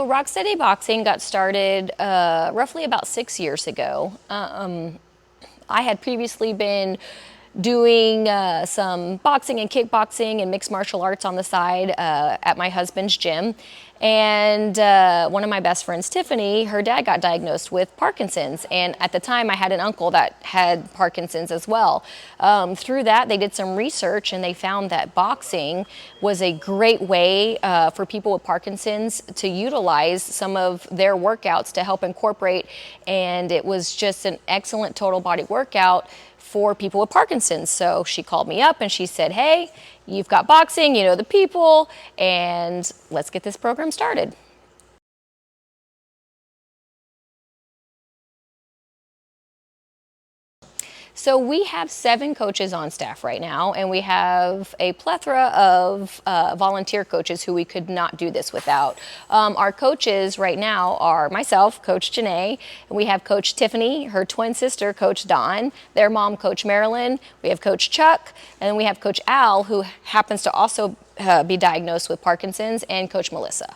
Rocksteady Boxing got started roughly about 6 years ago. I had previously been doing some boxing and kickboxing and mixed martial arts on the side at my husband's gym. And one of my best friends, Tiffany, her dad got diagnosed with Parkinson's. And at the time, I had an uncle that had Parkinson's as well. Through that, they did some research and they found that boxing was a great way for people with Parkinson's to utilize some of their workouts to help incorporate. And it was just an excellent total body workout for people with Parkinson's. So she called me up and she said, hey, you've got boxing, you know the people, and let's get this program started. So we have 7 coaches on staff right now, and we have a plethora of volunteer coaches who we could not do this without. Our coaches right now are myself, Coach Janae, and we have Coach Tiffany, her twin sister, Coach Dawn, their mom, Coach Marilyn, we have Coach Chuck, and we have Coach Al, who happens to also be diagnosed with Parkinson's, and Coach Melissa.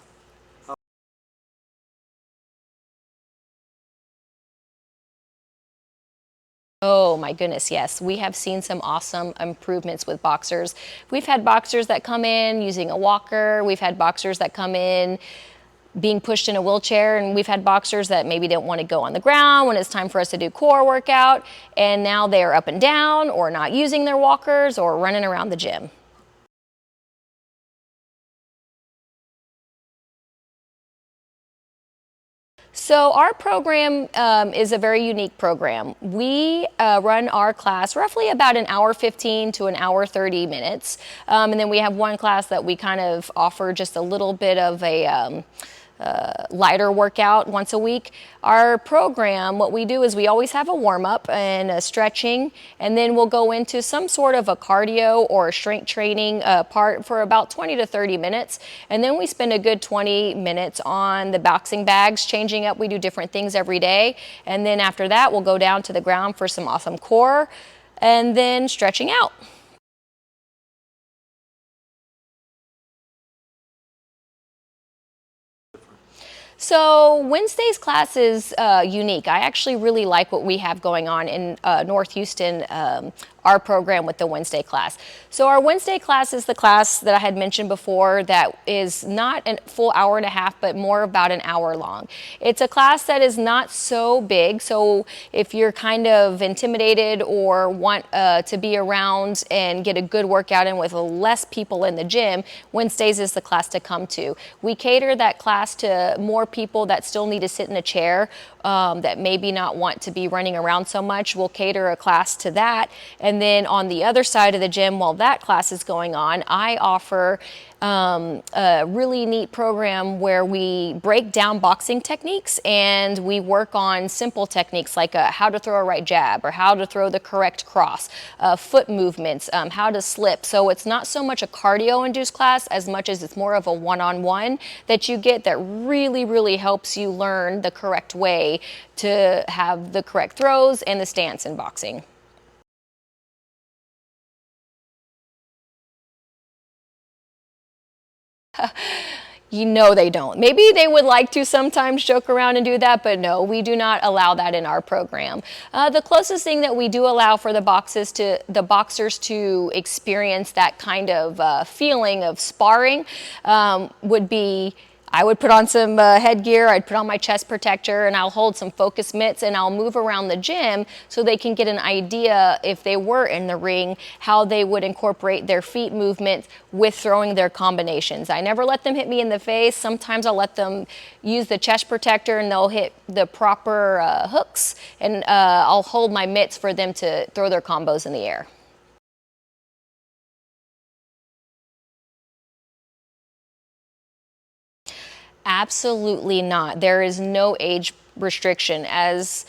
Oh my goodness, yes. We have seen some awesome improvements with boxers. We've had boxers that come in using a walker. We've had boxers that come in being pushed in a wheelchair, and we've had boxers that maybe didn't want to go on the ground when it's time for us to do core workout, and now they are up and down or not using their walkers or running around the gym. So our program is a very unique program. We run our class roughly about an hour 15 to an hour 30 minutes. And then we have one class that we kind of offer just a little bit of a lighter workout once a week. Our program, what we do is we always have a warm-up and a stretching, and then we'll go into some sort of a cardio or a strength training part for about 20 to 30 minutes, and then we spend a good 20 minutes on the boxing bags, changing up. We do different things every day, and then after that we'll go down to the ground for some awesome core and then stretching out. So Wednesday's class is unique. I actually really like what we have going on in North Houston, our program with the Wednesday class. So our Wednesday class is the class that I had mentioned before that is not a full hour and a half, but more about an hour long. It's a class that is not so big, so if you're kind of intimidated or want to be around and get a good workout in with less people in the gym, Wednesdays is the class to come to. We cater that class to more people that still need to sit in a chair, that maybe not want to be running around so much. We'll cater a class to that. And then on the other side of the gym, while that class is going on, I offer a really neat program where we break down boxing techniques and we work on simple techniques like how to throw a right jab or how to throw the correct cross, foot movements, how to slip. So it's not so much a cardio-induced class as much as it's more of a one-on-one that you get that really helps you learn the correct way to have the correct throws and the stance in boxing. You know they don't. Maybe they would like to sometimes joke around and do that, but no, we do not allow that in our program. The closest thing that we do allow for the boxers to experience that kind of feeling of sparring would be, I would put on some headgear, I'd put on my chest protector, and I'll hold some focus mitts, and I'll move around the gym so they can get an idea, if they were in the ring, how they would incorporate their feet movement with throwing their combinations. I never let them hit me in the face. Sometimes I'll let them use the chest protector and they'll hit the proper hooks, and I'll hold my mitts for them to throw their combos in the air. Absolutely not. There is no age restriction, as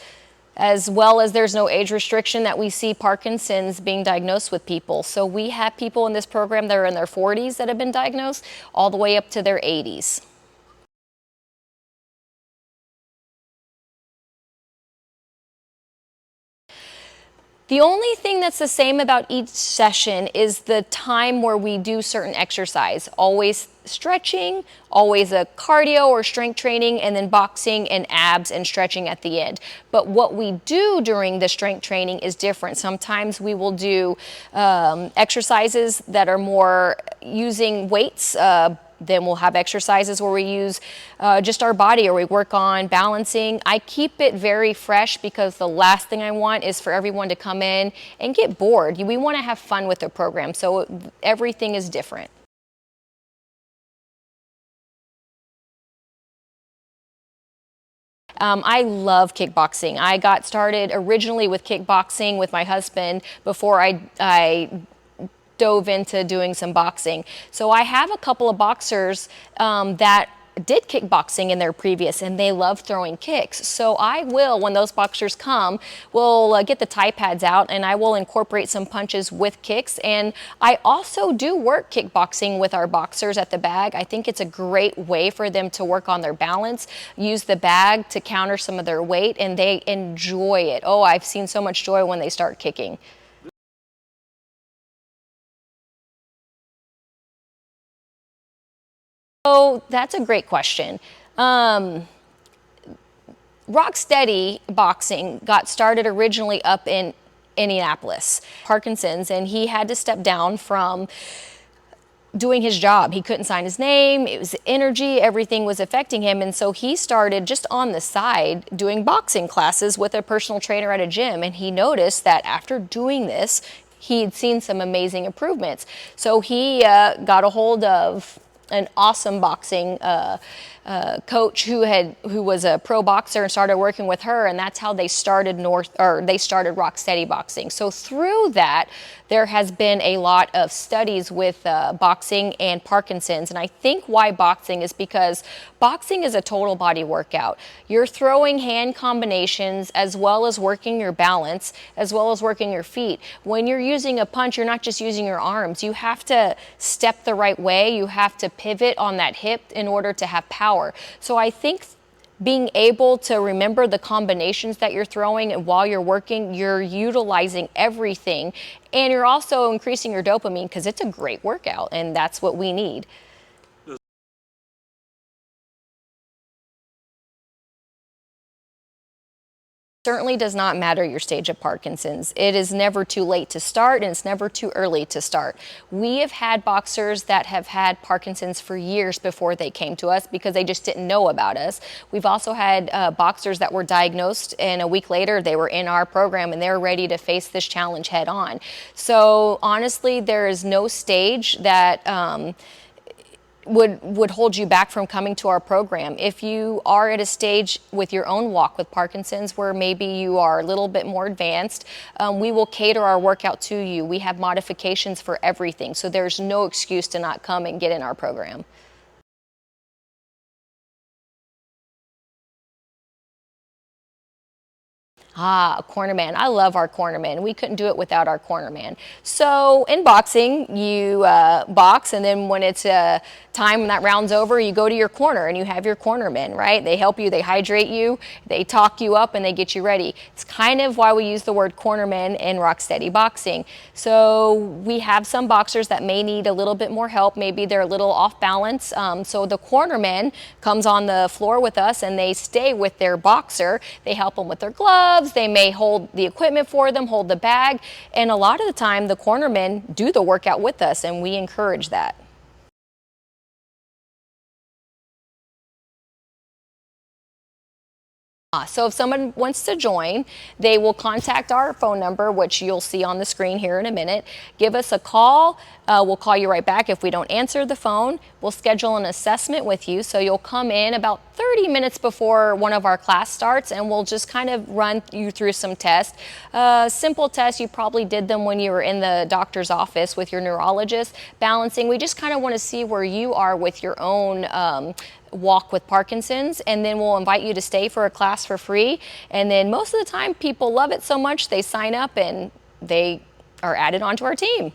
well as there's no age restriction that we see Parkinson's being diagnosed with people. So we have people in this program that are in their 40s that have been diagnosed all the way up to their 80s. The only thing that's the same about each session is the time where we do certain exercise. Always stretching, always a cardio or strength training, and then boxing and abs and stretching at the end. But what we do during the strength training is different. Sometimes we will do exercises that are more using weights. Then we'll have exercises where we use just our body, or we work on balancing. I keep it very fresh because the last thing I want is for everyone to come in and get bored. We want to have fun with the program, so everything is different. I love kickboxing. I got started originally with kickboxing with my husband before I dove into doing some boxing. So I have a couple of boxers that did kickboxing in their previous, and they love throwing kicks. So I will, when those boxers come, we'll get the Thai pads out, and I will incorporate some punches with kicks. And I also do work kickboxing with our boxers at the bag. I think it's a great way for them to work on their balance, use the bag to counter some of their weight, and they enjoy it. Oh, I've seen so much joy when they start kicking. Oh, that's a great question. Rocksteady boxing got started originally up in Indianapolis, Parkinson's, and he had to step down from doing his job. He couldn't sign his name. It was energy, everything was affecting him. And so he started just on the side doing boxing classes with a personal trainer at a gym. And he noticed that after doing this, he had seen some amazing improvements. So he got a hold of an awesome boxing coach who was a pro boxer, and started working with her, and that's how they started Rocksteady Boxing. So through that, there has been a lot of studies with boxing and Parkinson's, and I think why boxing is because boxing is a total body workout. You're throwing hand combinations as well as working your balance, as well as working your feet. When you're using a punch, you're not just using your arms. You have to step the right way. You have to pivot on that hip in order to have power. So I think being able to remember the combinations that you're throwing, and while you're working, you're utilizing everything, and you're also increasing your dopamine because it's a great workout, and that's what we need. Certainly does not matter your stage of Parkinson's. It is never too late to start, and it's never too early to start. We have had boxers that have had Parkinson's for years before they came to us because they just didn't know about us. We've also had boxers that were diagnosed, and a week later they were in our program and they're ready to face this challenge head on. So honestly, there is no stage that would hold you back from coming to our program. If you are at a stage with your own walk with Parkinson's where maybe you are a little bit more advanced, we will cater our workout to you. We have modifications for everything, so there's no excuse to not come and get in our program. Ah, a cornerman. I love our cornerman. We couldn't do it without our cornerman. So in boxing, you box, and then when it's time when that round's over, you go to your corner and you have your cornermen, right? They help you, they hydrate you, they talk you up, and they get you ready. It's kind of why we use the word cornerman in Rocksteady Boxing. So we have some boxers that may need a little bit more help. Maybe they're a little off balance. So the cornerman comes on the floor with us, and they stay with their boxer. They help them with their gloves. They may hold the equipment for them, hold the bag, and a lot of the time the cornermen do the workout with us, and we encourage that. So if someone wants to join, they will contact our phone number, which you'll see on the screen here in a minute. Give us a call. We'll call you right back if we don't answer the phone. We'll schedule an assessment with you. So you'll come in about 30 minutes before one of our class starts, and we'll just kind of run you through some tests. Simple tests, you probably did them when you were in the doctor's office with your neurologist. Balancing, we just kind of want to see where you are with your own walk with Parkinson's, and then we'll invite you to stay for a class for free. And then most of the time people love it so much they sign up and they are added onto our team.